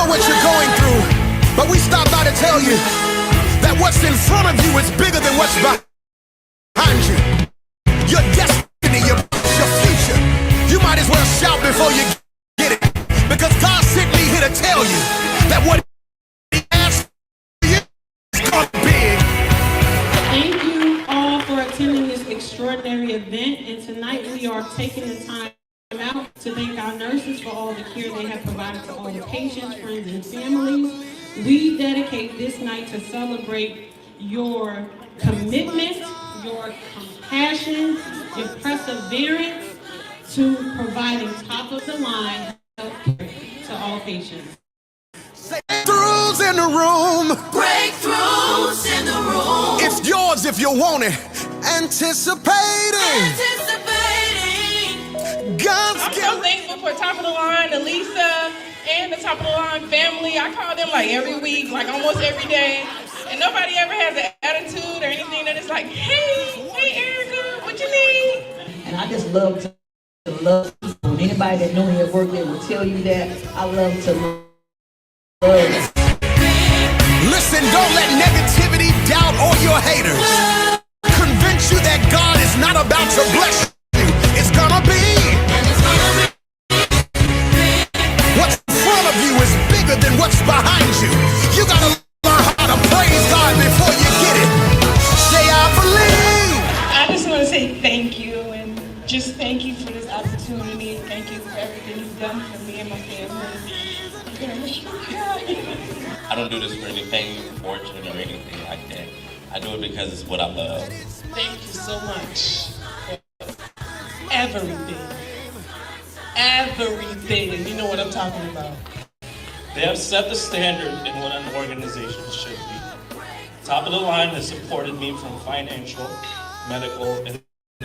know what you're going through, but we stopped by to tell you that what's in front of you is bigger than what's behind you. Your destiny, your future. You might as well shout before you get it, because God sent me here to tell you that what He asked for you is gonna be big. Thank you all for attending this extraordinary event, and tonight we are taking the time out to thank our nurses for all the care they have provided to all the patients, friends, and families. We dedicate this night to celebrate your commitment, your compassion, your perseverance to providing top-of-the-line health care to all patients. Breakthroughs in the room. Breakthroughs in the room. It's yours if you want it. Anticipating. God's I'm so thankful for Top of the Line, Alisa, and the Top of the Line family. I call them like every week, like almost every day. And nobody ever has an attitude or anything that is like, hey Erica, what you need? And I just love to love people. And anybody that know me at work, they will tell you that. I love to love. Listen, don't let negativity, doubt, or your haters convince you that God is not about to bless you. It's gonna be. What's in front of you is bigger than what's behind you. You gotta learn how to praise God before you get it. Say, I believe. I just want to say thank you, and just thank you for this opportunity. Thank you for everything you've done for me and my family. I don't do this for any fame, fortune, or anything like that. I do it because it's what I love. Thank you so much for everything. Everything. You know what I'm talking about. They have set the standard in what an organization should be. Top of the Line has supported me from financial, medical, and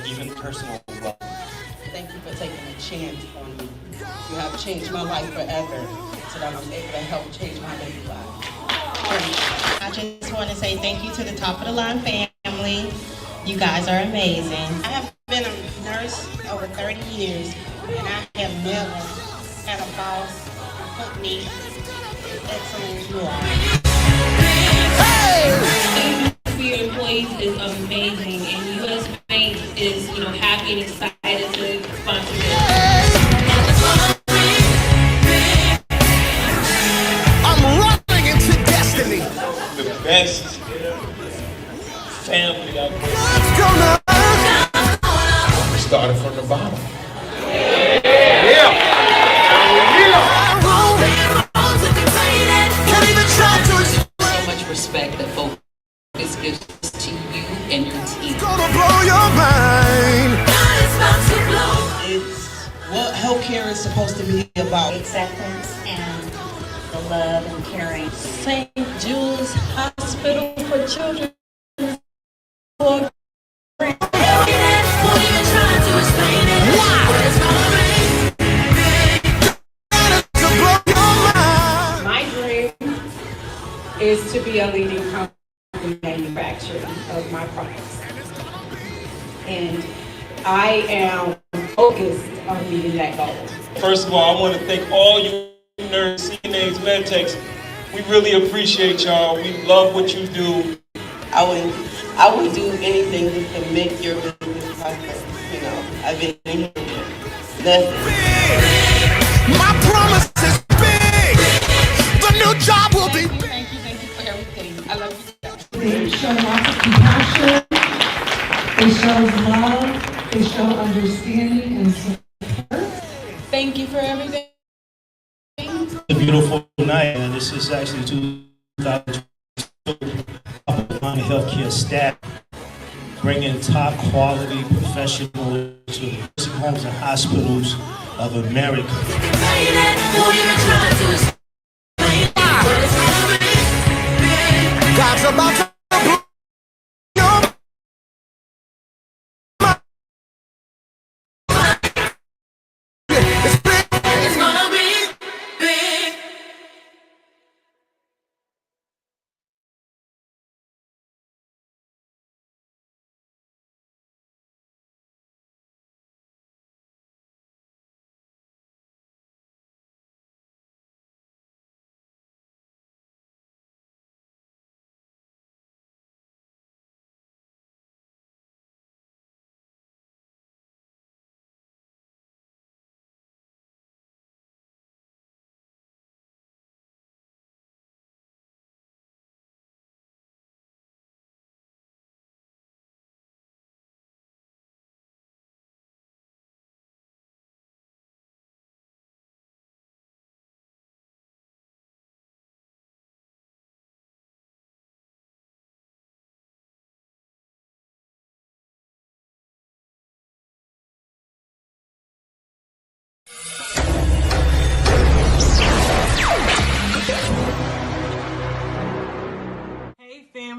even personal wealth. Thank you for taking a chance on me. You have changed my life forever, so that I'm able to help change my baby's life. I just want to say thank you to the Top of the Line family. You guys are amazing. I have been a nurse over 30 years, and I have never had a boss put me as excellent as you are. For your employees is amazing, and US Bank is, happy and excited to sponsor this. I'm running into destiny. The best family out there. We started from the bottom. So much respect that focus gives to you and your team. Gonna blow your mind. It's what healthcare is supposed to be about. Acceptance and the love and caring. St. Jude's Hospital for Children. My dream is to be a leading company manufacturer of my products. And I am focused on meeting that goal. First of all, I want to thank all you nurses, CNAs, medtechs. We really appreciate y'all. We love what you do. I would do anything just to make your business prosper. I've been here. My promise is big. The new job will be big. Thank you for everything. I love you guys. They show lots of compassion. They show love. They show understanding and support. Thank you for everything. It's a beautiful night, and this is actually 2022 healthcare staff bringing top quality professionals to the nursing homes and hospitals of America. God's about to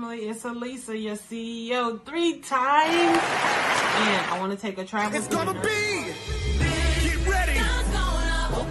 family. It's Alisa, your CEO, 3 times. And I want to take a travel It's gonna planner. be. Get ready. For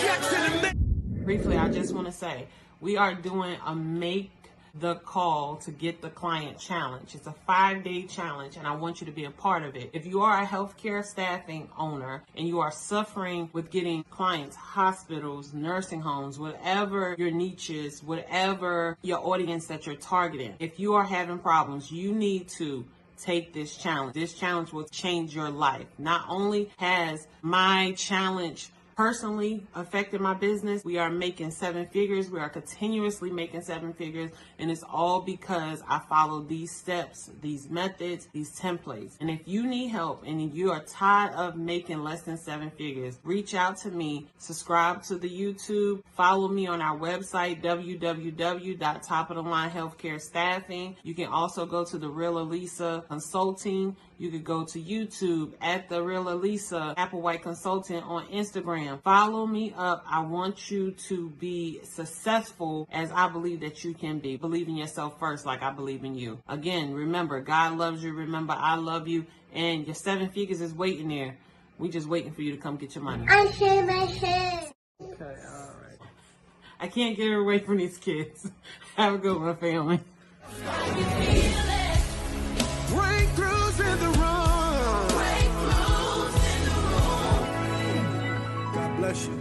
Jackson and Briefly, I just want to say we are doing a Make the Call to Get the Client challenge. It's a 5-day challenge, and I want you to be a part of it. If you are a healthcare staffing owner and you are suffering with getting clients, hospitals, nursing homes, whatever your niche is, whatever your audience that you're targeting, if you are having problems, you need to take this challenge. This challenge will change your life. Not only has my challenge personally affected my business, we are making 7 figures. We are continuously making 7 figures. And it's all because I follow these steps, these methods, these templates. And if you need help and you are tired of making less than 7 figures, reach out to me, subscribe to the YouTube, follow me on our website, www.topofthelinehealthcarestaffing. You can also go to the Real Alisa Consulting. You could go to YouTube at the Real Alisa Applewhite Consultant on Instagram. Follow me up. I want you to be successful as I believe that you can be. Believe in yourself first like I believe in you. Again, remember, God loves you. Remember, I love you. And your 7 figures is waiting there. We just waiting for you to come get your money. I shave my head. Okay, all right. I can't get away from these kids. Have a good one, family. breakthroughs in the room. Breakthroughs in the room. God bless you.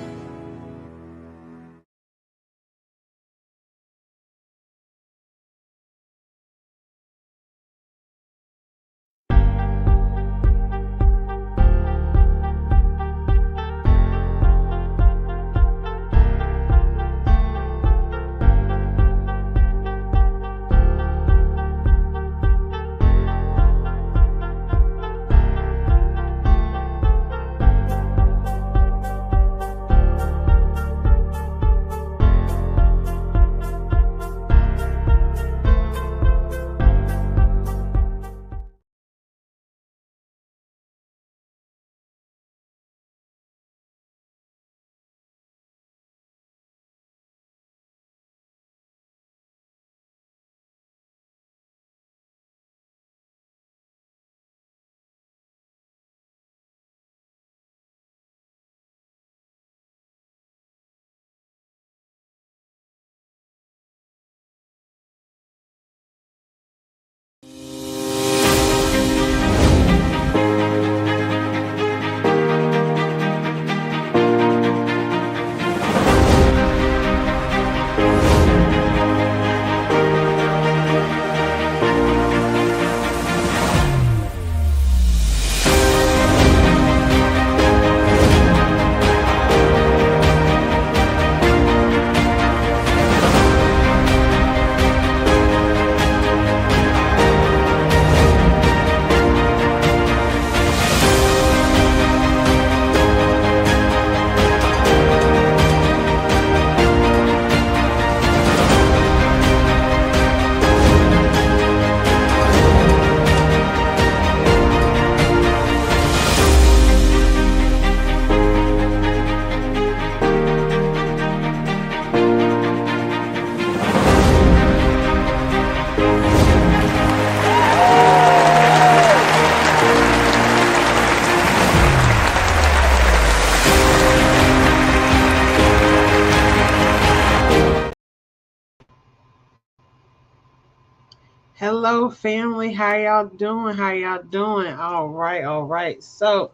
Hello, family. How y'all doing? How y'all doing? All right. So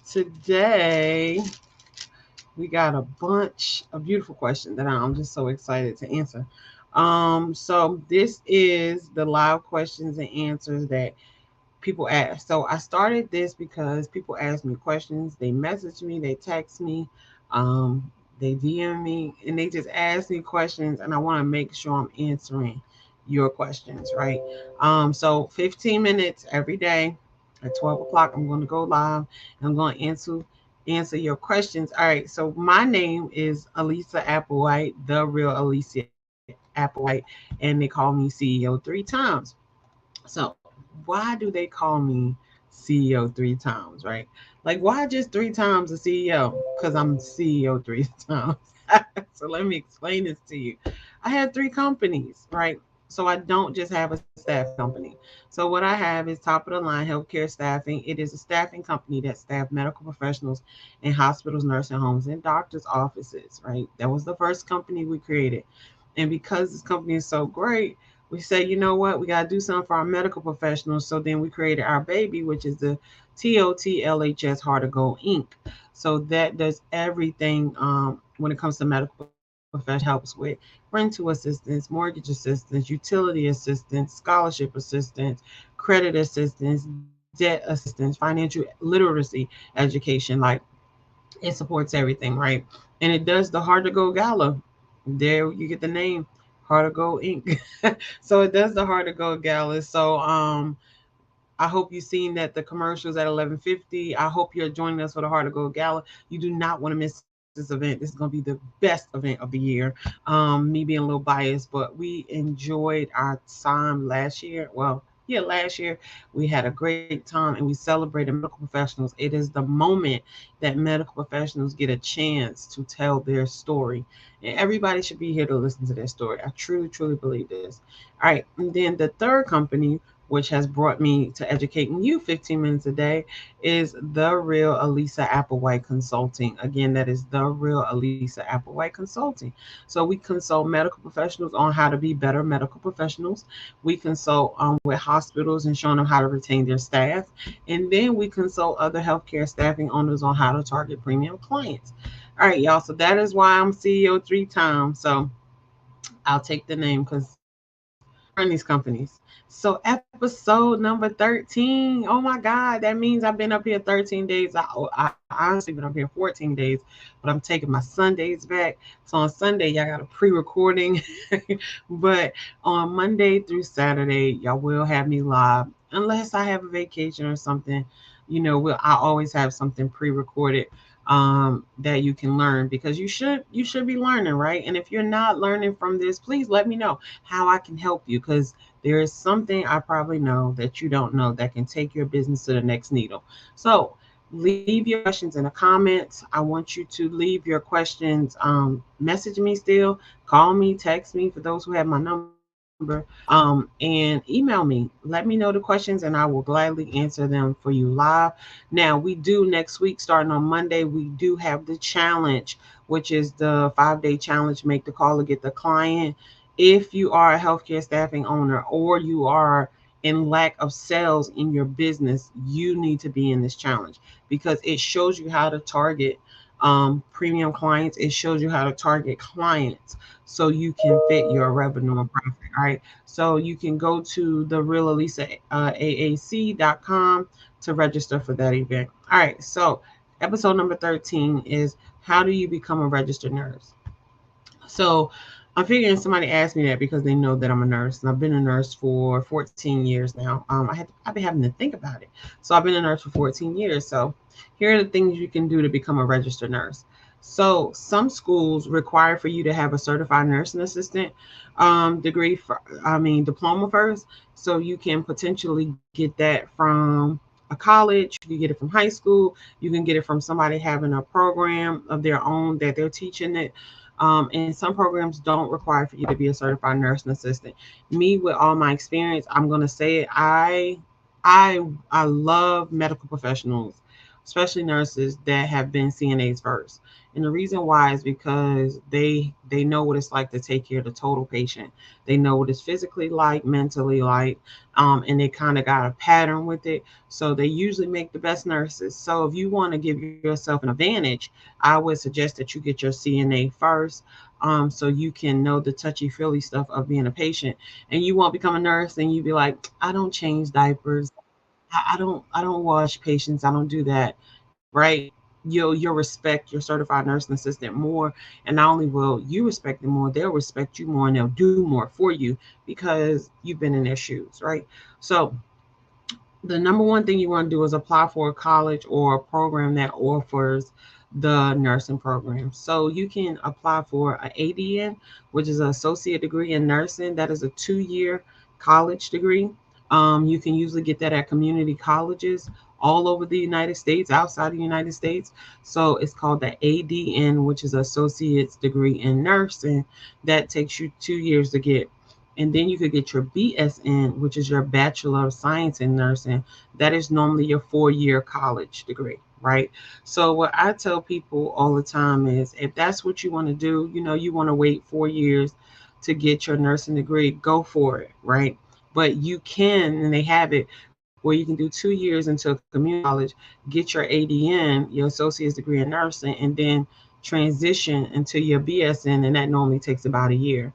today we got a bunch of beautiful questions that I'm just so excited to answer. So this is the live questions and answers that people ask. So I started this because people ask me questions. They message me, they text me, they DM me, and they just ask me questions, and I want to make sure I'm answering your questions, right? So 15 minutes every day at 12 o'clock, I'm going to go live. And I'm going to answer your questions. All right. So my name is Alisa Applewhite, the Real Alisa Applewhite, and they call me CEO 3 times. So why do they call me CEO 3 times, right? Like, why just 3 times a CEO? Because I'm CEO 3 times. So let me explain this to you. I had 3 companies, right? So I don't just have a staffing company. So what I have is top of the line healthcare staffing. It is a staffing company that staff medical professionals in hospitals, nursing homes, and doctors' offices, right? That was the first company we created. And because this company is so great, we say, you know what, we got to do something for our medical professionals. So then we created our baby, which is the TOTLHS Heart of Gold Inc. So that does everything when it comes to medical professionals, helps with rental assistance, mortgage assistance, utility assistance, scholarship assistance, credit assistance, debt assistance, financial literacy education. Like it supports everything, right? And it does the Heart to Go Gala. There you get the name, Heart to Go Inc. So it does the Heart to Go Gala. So I hope you've seen that the commercials at 11:50. I hope you're joining us for the Heart of Gold Gala. You do not want to miss this event. This is going to be the best event of the year. Me being a little biased, but we enjoyed our time last year. Well, yeah, last year we had a great time and we celebrated medical professionals. It is the moment that medical professionals get a chance to tell their story. And everybody should be here to listen to their story. I truly, truly believe this. All right. And then the third company, which has brought me to educating you 15 minutes a day, is the real Alisa Applewhite Consulting. Again, that is the real Alisa Applewhite Consulting. So we consult medical professionals on how to be better medical professionals. We consult with hospitals and showing them how to retain their staff. And then we consult other healthcare staffing owners on how to target premium clients. All right, y'all. So that is why I'm CEO 3 times. So I'll take the name because I run these companies. So episode number 13. Oh my God, that means I've been up here 13 days. I honestly been up here 14 days, but I'm taking my Sundays back. So on Sunday, y'all got a pre-recording. But on Monday through Saturday, y'all will have me live. Unless I have a vacation or something, I always have something pre-recorded that you can learn because you should be learning, right? And if you're not learning from this, please let me know how I can help you because there is something I probably know that you don't know that can take your business to the next needle. So leave your questions in the comments. I want you to leave your questions. Message me still, call me, text me for those who have my number, and email me. Let me know the questions, and I will gladly answer them for you live. Now we do next week, starting on Monday. We do have the challenge, which is the 5-day challenge. Make the call to get the client. If you are a healthcare staffing owner or you are in lack of sales in your business, you need to be in this challenge because it shows you how to target premium clients. It shows you how to target clients so you can fit your revenue and profit. All right. So you can go to the real Elisa AAC.com to register for that event. All right. So episode number 13 is how do you become a registered nurse? So I'm figuring somebody asked me that because they know that I'm a nurse, and I've been a nurse for 14 years now. I've been having to think about it. So I've been a nurse for 14 years. So here are the things you can do to become a registered nurse. So some schools require for you to have a certified nursing assistant degree, diploma first. So you can potentially get that from a college. You can get it from high school. You can get it from somebody having a program of their own that they're teaching it. And some programs don't require for you to be a certified nursing assistant. Me, with all my experience, I'm gonna say it. I love medical professionals, especially nurses that have been CNAs first. And the reason why is because they know what it's like to take care of the total patient. They know what it's physically like, mentally like, and they kind of got a pattern with it. So they usually make the best nurses. So if you want to give yourself an advantage, I would suggest that you get your CNA first, so you can know the touchy feely stuff of being a patient, and you won't become a nurse and you be like, I don't change diapers, I don't wash patients, I don't do that, right? You'll respect your certified nursing assistant more, and not only will you respect them more, they'll respect you more and they'll do more for you because you've been in their shoes, right? So the number one thing you want to do is apply for a college or a program that offers the nursing program. So you can apply for an ADN, which is an associate degree in nursing. That is a 2-year college degree. You can usually get that at community colleges all over the United States, outside the United States. So it's called the ADN, which is associate's degree in nursing. That takes you 2 years to get. And then you could get your BSN, which is your Bachelor of Science in Nursing. That is normally your 4-year college degree, right? So what I tell people all the time is if that's what you want to do, you want to wait 4 years to get your nursing degree, go for it, right? But you can, and they have it where you can do 2 years into a community college, get your ADN, your associate's degree in nursing, and then transition into your BSN, and that normally takes about a year.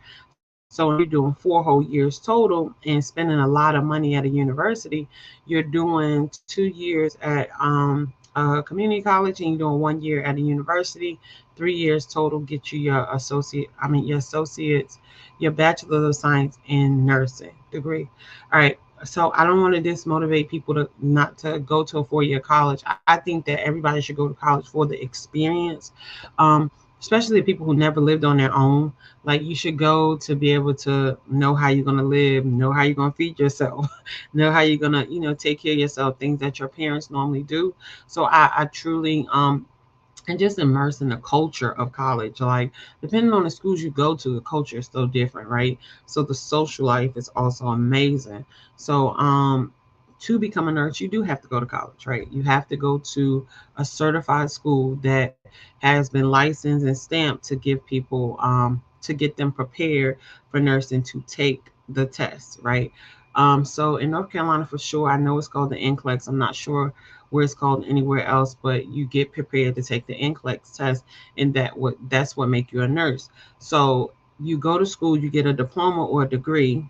So if you're doing 4 whole years total and spending a lot of money at a university, you're doing 2 years at a community college and you're doing 1 year at a university. 3 years total get you your your associates, your bachelor of science in nursing degree. All right. So I don't want to dismotivate people to not to go to a 4-year college. I think that everybody should go to college for the experience. Um, Especially the people who never lived on their own. Like you should go to be able to know how you're gonna live, know how you're gonna feed yourself, know how you're gonna, take care of yourself, things that your parents normally do. So I truly and just immerse in the culture of college. Like depending on the schools you go to, the culture is so different, right? So the social life is also amazing. So to become a nurse, you do have to go to college, right? You have to go to a certified school that has been licensed and stamped to give people to get them prepared for nursing to take the test, right? So in North Carolina, for sure, I know it's called the NCLEX. I'm not sure where it's called anywhere else, but you get prepared to take the NCLEX test, and that's what make you a nurse. So you go to school, you get a diploma or a degree,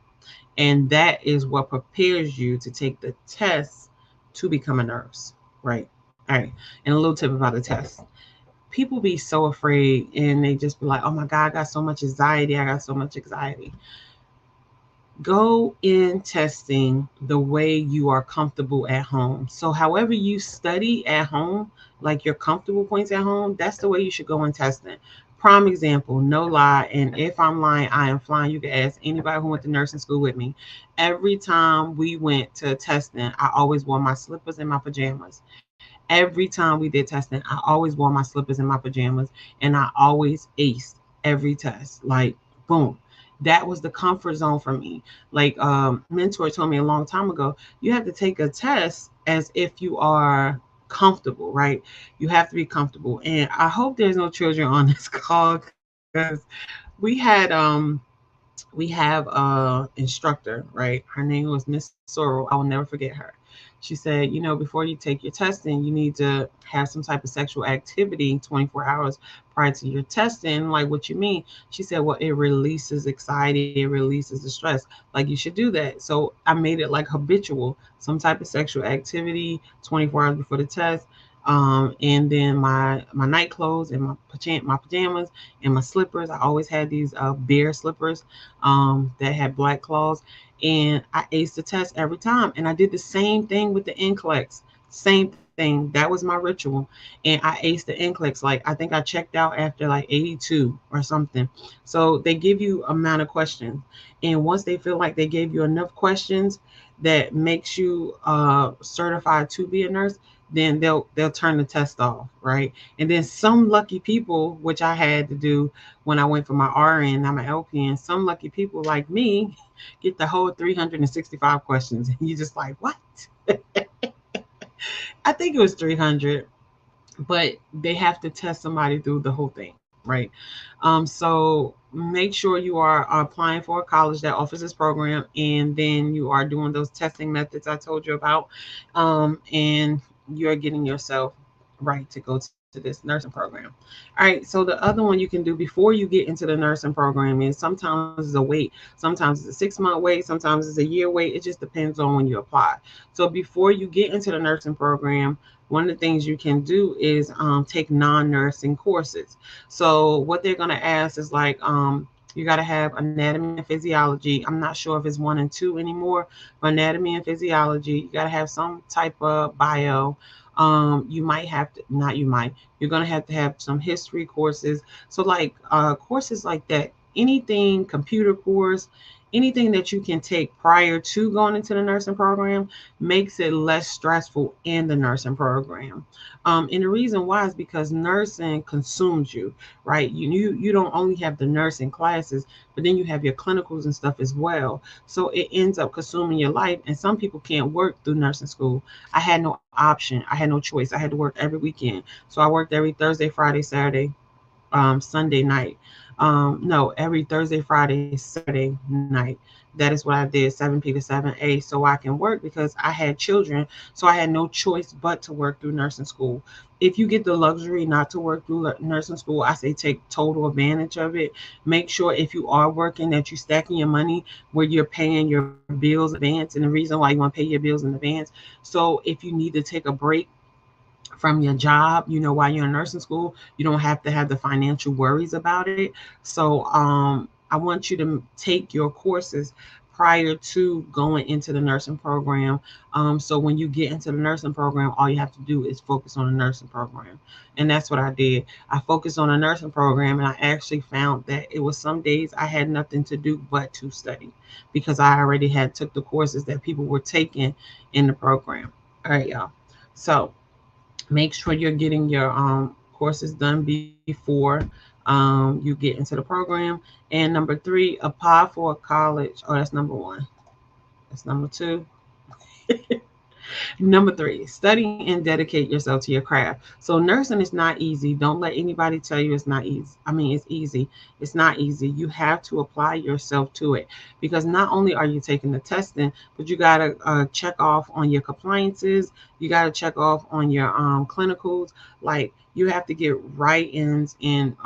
and that is what prepares you to take the test to become a nurse, right? All right. And a little tip about the test. People be so afraid and they just be like, oh my God, I got so much anxiety. I got so much anxiety. Go in testing the way you are comfortable at home. So, however you study at home, like your comfortable points at home, that's the way you should go in testing. Prime example, no lie. And if I'm lying, I am flying. You can ask anybody who went to nursing school with me. Every time we went to testing, I always wore my slippers and my pajamas. Every time we did testing, I always wore my slippers and my pajamas, and I always aced every test. Like, boom. That was the comfort zone for me. Like, mentor told me a long time ago, you have to take a test as if you are comfortable, right? You have to be comfortable. And I hope there's no children on this call because we had we have a instructor, right? Her name was Miss Sorrel. I will never forget her. She said, before you take your testing, you need to have some type of sexual activity 24 hours prior to your testing. Like, what you mean? She said, well, it releases anxiety, it releases the stress. Like, you should do that. So I made it like habitual, some type of sexual activity 24 hours before the test. And then my night clothes and my pajamas and my slippers. I always had these bear slippers that had black claws, and I aced the test every time. And I did the same thing with the NCLEX. Same thing. That was my ritual, and I aced the NCLEX. Like I think I checked out after like 82 or something. So they give you amount of questions, and once they feel like they gave you enough questions that makes you certified to be a nurse, then they'll turn the test off, right? And then some lucky people, which I had to do when I went for my RN, I'm an LPN, some lucky people like me get the whole 365 questions. And you just like, what? I think it was 300, but they have to test somebody through the whole thing, right? So make sure you are applying for a college that offers this program, and then you are doing those testing methods I told you about, and you're getting yourself right to go to this nursing program. All right, so the other one you can do before you get into the nursing program is sometimes it's a wait, sometimes it's a 6 month wait, sometimes it's a year wait. It just depends on when you apply. So before you get into the nursing program, one of the things you can do is take non-nursing courses. So what they're going to ask is like, you got to have anatomy and physiology. I'm not sure if it's 1 and 2 anymore, but anatomy and physiology. You got to have some type of bio. You might have to, not you might, you're going to have some history courses. So like courses like that, anything computer course, anything that you can take prior to going into the nursing program makes it less stressful in the nursing program. And the reason why is because nursing consumes you, right? You don't only have the nursing classes, but then you have your clinicals and stuff as well. So it ends up consuming your life. And some people can't work through nursing school. I had no option. I had no choice. I had to work every weekend. So I worked every Thursday, Friday, Saturday, Sunday night. No, every Thursday, Friday, Saturday night. That is what I did, 7P to 7A, so I can work because I had children. So I had no choice but to work through nursing school. If you get the luxury not to work through nursing school, I say take total advantage of it. Make sure if you are working that you're stacking your money where you're paying your bills in advance. And the reason why you want to pay your bills in advance, so if you need to take a break from your job, while you're in nursing school, you don't have to have the financial worries about it. So I want you to take your courses prior to going into the nursing program. So when you get into the nursing program, all you have to do is focus on the nursing program. And that's what I did. I focused on the nursing program, and I actually found that it was some days I had nothing to do but to study because I already had took the courses that people were taking in the program. All right, y'all. So make sure you're getting your courses done before you get into the program. And number 3, apply for a college. Oh, that's number 1. That's number 2. Number 3, study and dedicate yourself to your craft. So nursing is not easy. Don't let anybody tell you it's not easy. I mean, it's easy. It's not easy. You have to apply yourself to it because not only are you taking the testing, but you got to check off on your compliances. You got to check off on your clinicals. Like you have to get write-ins and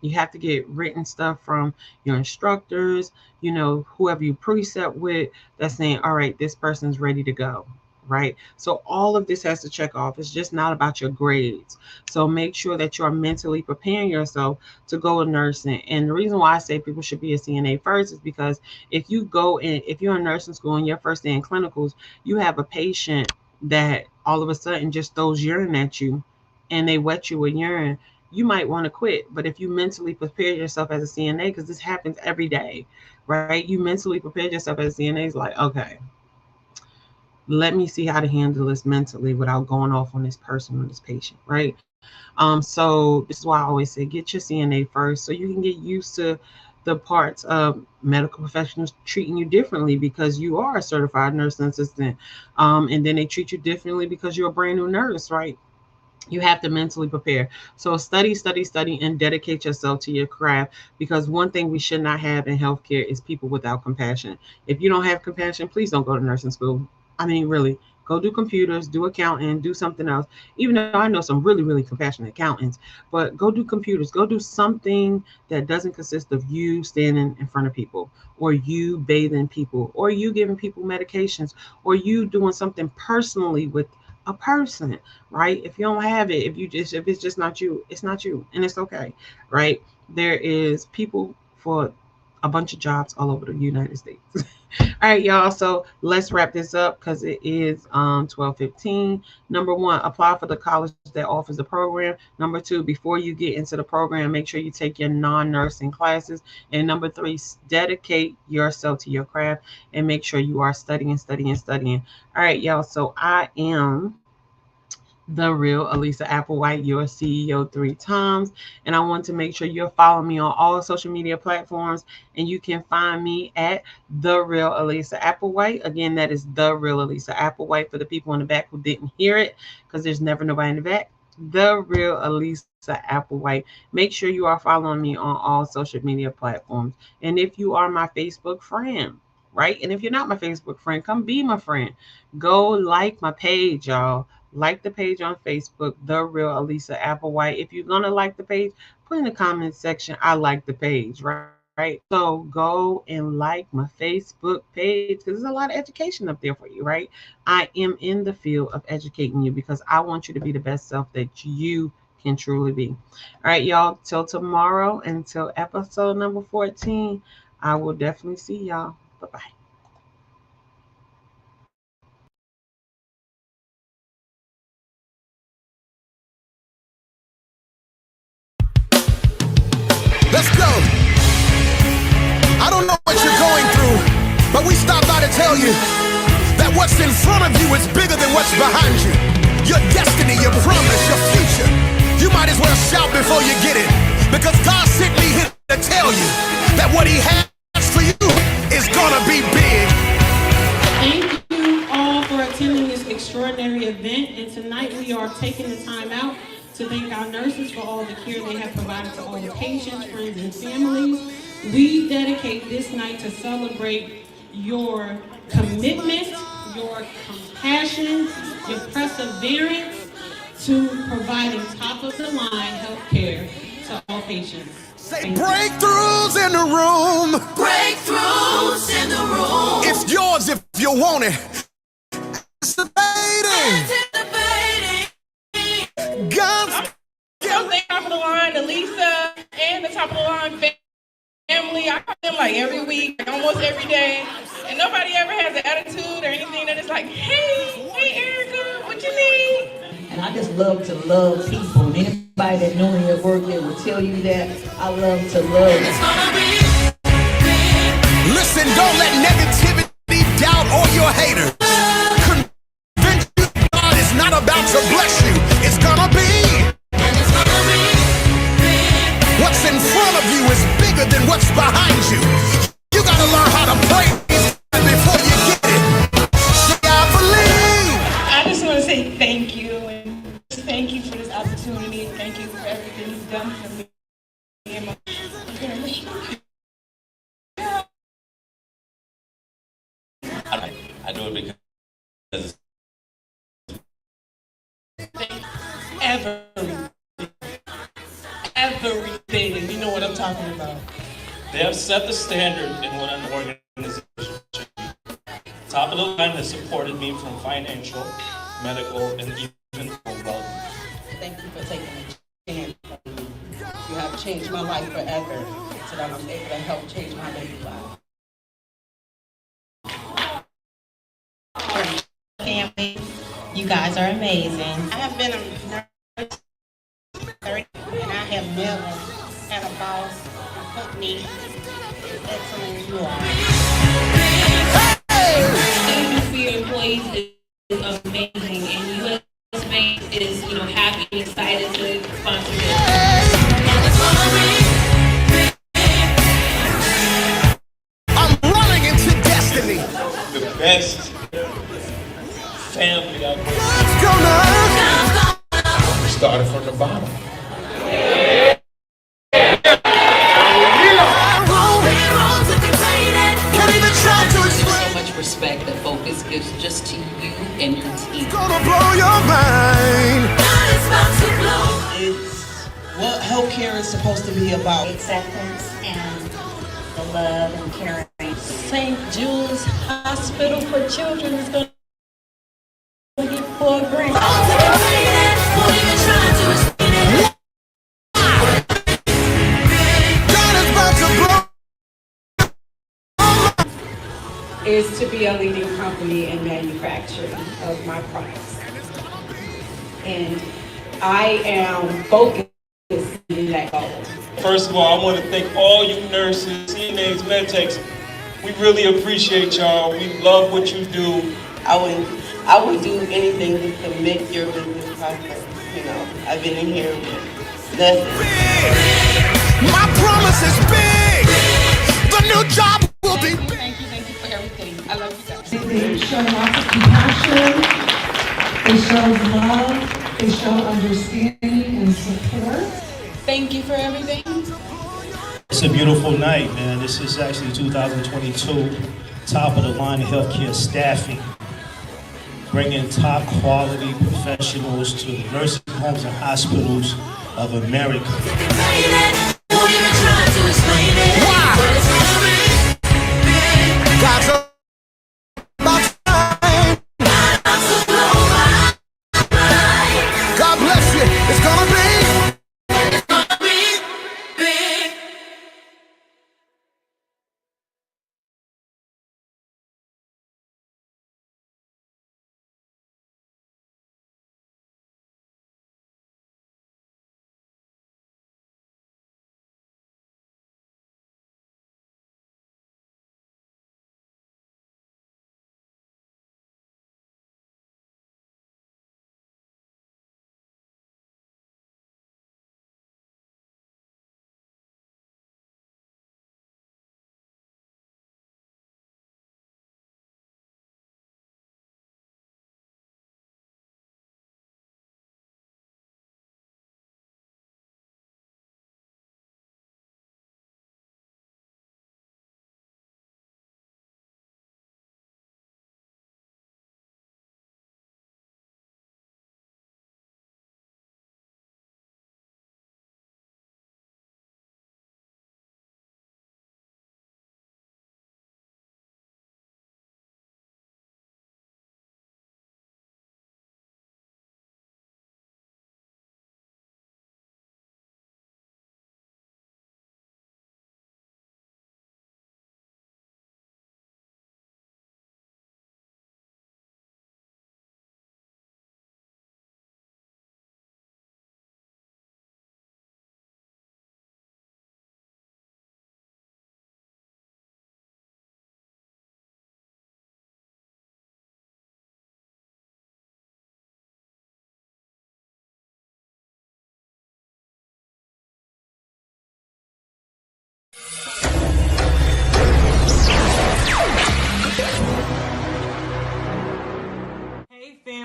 you have to get written stuff from your instructors, whoever you precept with, that's saying, all right, this person's ready to go, right? So all of this has to check off. It's just not about your grades. So make sure that you're mentally preparing yourself to go to nursing. And the reason why I say people should be a CNA first is because if you're in nursing school and your first day in clinicals, you have a patient that all of a sudden just throws urine at you and they wet you with urine, you might want to quit. But if you mentally prepare yourself as a CNA, because this happens every day, right? You mentally prepare yourself as a CNA, is like, okay, let me see how to handle this mentally without going off on this person or this patient, right? So this is why I always say get your CNA first so you can get used to the parts of medical professionals treating you differently because you are a certified nursing assistant. And then they treat you differently because you're a brand new nurse, right? You have to mentally prepare. So study, study, study, and dedicate yourself to your craft because one thing we should not have in healthcare is people without compassion. If you don't have compassion, please don't go to nursing school. I mean, really, go do computers, do accounting, do something else. Even though I know some really, really compassionate accountants, but go do computers, go do something that doesn't consist of you standing in front of people or you bathing people or you giving people medications or you doing something personally with a person, right? If you don't have it, if it's just not you, it's not you, and it's okay, right? There is people for a bunch of jobs all over the United States. All right, y'all. So let's wrap this up because it is 12:15. Number 1, apply for the college that offers the program. Number 2, before you get into the program, make sure you take your non-nursing classes. And number 3, dedicate yourself to your craft and make sure you are studying, studying, studying. All right, y'all. So I am the real Alisa Applewhite, your CEO 3 times. And I want to make sure you're following me on all social media platforms. And you can find me at the real Alisa Applewhite. Again, that is the real Alisa Applewhite for the people in the back who didn't hear it, because there's never nobody in the back. The real Alisa Applewhite. Make sure you are following me on all social media platforms. And if you are my Facebook friend, right? And if you're not my Facebook friend, come be my friend. Go like my page, y'all. Like the page on Facebook, The Real Alisa Applewhite. If you're going to like the page, put in the comment section, I like the page, right? So go and like my Facebook page because there's a lot of education up there for you, right? I am in the field of educating you because I want you to be the best self that you can truly be. All right, y'all, till tomorrow, until episode number 14, I will definitely see y'all. Bye-bye. Let's go. I don't know what you're going what's in front of you is bigger than what's behind you. Your destiny, your promise, your future. You might as well shout before you get it, because God sent me here to tell you that what He has for you is gonna be big. Thank you all for attending this extraordinary event, and tonight we are taking the time out to thank our nurses for all the care they have provided to all the patients, friends, and families. We dedicate this night to celebrate your commitment, your compassion, your perseverance to providing top-of-the-line health care to all patients. Say breakthroughs in the room. Breakthroughs in the room. It's yours if you want it. Anticipating. God's So thank top of the line, Alisa, and the top of the line family. I call them like every week, like almost every day. And nobody ever has an attitude or anything that is like, hey Erica, what you need? And I just love to love people. And anybody that know me at work, they will tell you that I love to love. Listen, don't let negativity, doubt, or your haters convince you God is not about to bless you. It's gonna be. What's in front of you is bigger than what's behind you. You gotta learn how to pray before you get it. Say, I believe. I just want to say thank you, and thank you for this opportunity. Thank you for everything you've done for me and my family. I do it because Everything, and you know what I'm talking about. They have set the standard in what an organization should be. Top of the line has supported me from financial, medical, and even from wealth. Thank you for taking a chance on me. You have changed my life forever, so that I'm able to help change my baby life. Family, you guys are amazing. I have been a nurse 30, and I have never had a boss put me as excellent as you are. Everything for your employees is amazing, and US Bank is, happy and excited to sponsor this. I'm running into destiny. The best family out there. Let's go now. We started from the bottom. So much respect that Focus gives just to you and your team. Gonna blow your mind. It's what healthcare is supposed to be about. Acceptance and the love and caring. St. Jude's Hospital for Children is going to get full grant. Is to be a leading company in manufacturing of my products. And I am focused on that goal. First of all, I want to thank all you nurses, CNAs, medtechs. We really appreciate y'all. We love what you do. I would do anything to make your business prosper. I've been in here with nothing. My promise is big. The new job will be big. Thank you for everything. I love you guys. They show lots of compassion, they show love, they show understanding and support. Thank you for everything. It's a beautiful night, man. This is actually 2022 top of the line of healthcare staffing, bringing top quality professionals to the nursing homes and hospitals of America. God's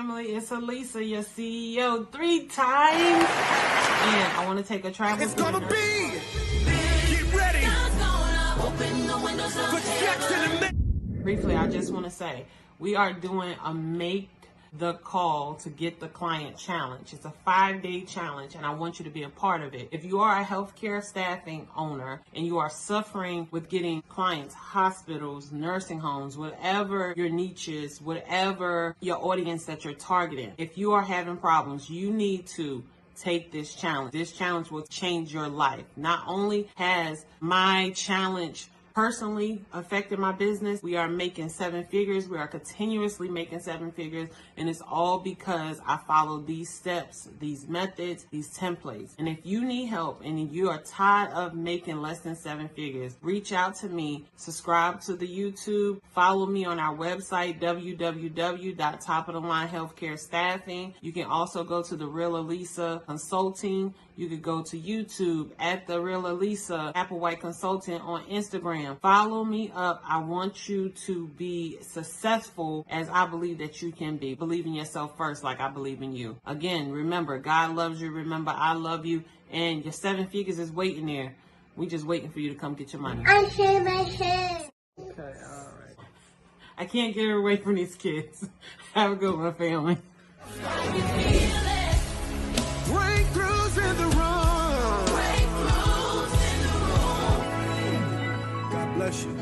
family. It's Alisa, your CEO, 3 times. And I want to take a travel. It's gonna be. Get ready. Briefly, I just want to say we are doing a Make the Call to Get the Client challenge. It's a 5-day challenge, and I want you to be a part of it. If you are a healthcare staffing owner and you are suffering with getting clients, hospitals, nursing homes, whatever your niche is, whatever your audience that you're targeting, if you are having problems, you need to take this challenge. This challenge will change your life. Not only has my challenge personally affected my business, we are making 7 figures. We are continuously making 7 figures. And it's all because I follow these steps, these methods, these templates. And if you need help and you are tired of making less than 7 figures, reach out to me, subscribe to the YouTube, follow me on our website, www.topofthelinehealthcarestaffing. You can also go to The Real Alisa Consulting. You could go to YouTube at The Real Alisa Applewhite Consultant on Instagram. Follow me up. I want you to be successful as I believe that you can be. Believe in yourself first like I believe in you. Again, remember, God loves you. Remember, I love you. And your 7 figures is waiting there. We just waiting for you to come get your money. I shave my head. Okay, all right. I can't get away from these kids. Have a good one, family. Breakthroughs in the room. God bless you.